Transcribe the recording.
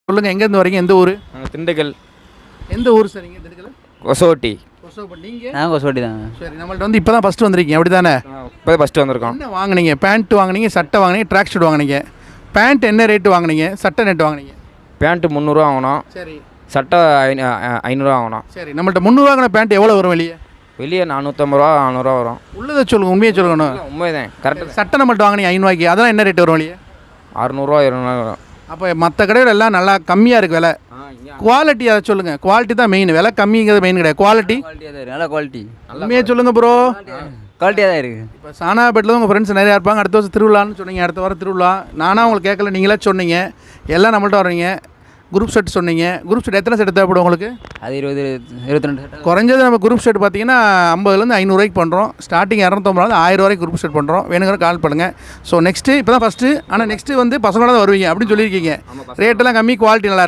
சொல்லுங்கள், எங்கேருந்து வரீங்க, எந்த ஊர்? நாங்கள் திண்டுக்கல். எந்த ஊர் சார் நீங்கள்? திண்டுக்கல் கொசோட்டி. நீங்கள்? நாங்கள் கொசோட்டி தாங்க. சரி, நம்மள்ட்ட வந்து இப்போ தான் ஃபஸ்ட்டு வந்திருக்கீங்க அப்படி தானே? இப்போ ஃபஸ்ட்டு வந்திருக்கோம். என்ன வாங்கினீங்க? பேண்ட் வாங்கினீங்க, சட்டை வாங்கினீங்க, ட்ராக் ஷூட் வாங்கினீங்க. பேண்ட் என்ன ரேட்டு வாங்கினீங்க, சட்டை நெட்டு வாங்கினீங்க? பேண்ட்டு 300 வாங்கினோம். சரி. சட்டை 500 வாங்கினோம். சரி, நம்மள்ட்ட 300 வாங்கின பேண்ட் எவ்வளோ வரும் வெளியே? வெளியே 450 ரூபா 400 வரும். உள்ளதை சொல்லுங்கள், உண்மையை சொல்லணும். உண்மைதான், கரெக்டாக. சட்டை நம்மள்ட்ட வாங்கினீங்க 500 அதெல்லாம் என்ன ரேட்டு வரும் வெளியே? 600 700 வரும். அப்போ மற்ற கடையில் எல்லாம் நல்லா கம்மியாக இருக்குது விலை. குவாலிட்டி அதை சொல்லுங்கள். குவாலிட்டி தான் மெயின், விலை கம்மிங்கிறது மெயின் கிடையாது. குவாலிட்டி குவாலிட்டியாக தான் இருக்குது. நல்ல குவாலிட்டி. உண்மையாக சொல்லுங்கள் ப்ரோ. குவாலிட்டியாக தான் இருக்குது. இப்போ சாணாபேட்டில் தான் உங்கள் ஃப்ரெண்ட்ஸ் நிறையா இருப்பாங்க. அடுத்த வருஷம் திருவிழான்னு சொன்னீங்க, அடுத்த வாரம் திருவிழா. நானாக உங்களுக்கு கேட்கல, நீங்களே சொன்னீங்க. எல்லாம் நம்மள்ட்ட வரீங்க. குரூப் செட் சொன்னீங்க. குரூப் செட் எத்தனை செட் தேவைப்படும் உங்களுக்கு? அது 22 குறைஞ்சது நம்ம குரூப் செட் பார்த்தீங்கன்னா 50லேருந்து 500 பண்ணுறோம். ஸ்டார்டிங் 250 1000 வரைக்கும் குரூப் செட் பண்ணுறோம். வேணுங்கிற கால் பண்ணுங்கள். ஸோ நெக்ஸ்ட்டு இப்போ தான் ஃபஸ்ட்டு, ஆனால் நெக்ஸ்ட்டு வந்து பசங்களோட தான் வருவீங்க அப்படின்னு சொல்லியிருக்கீங்க. ரேட்டெல்லாம் கம்மி, குவாலிட்டி நல்லா.